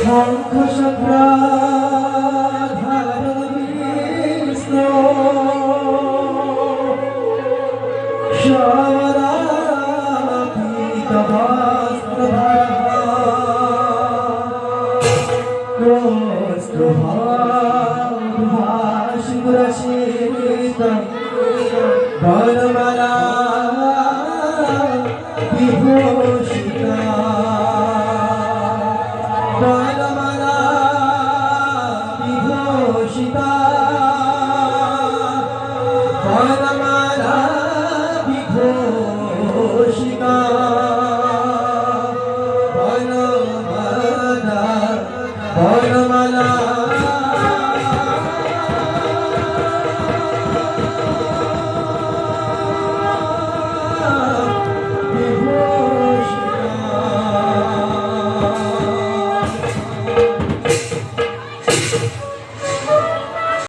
শঙ্খ চক্র ধারণ বিষ্ণু শ্যামলাপিত বস্ত্র কৌস্তुभशीत वरमाला विभूषिता वरमाला विभूषिता वरमाला विभूषिता वरमाला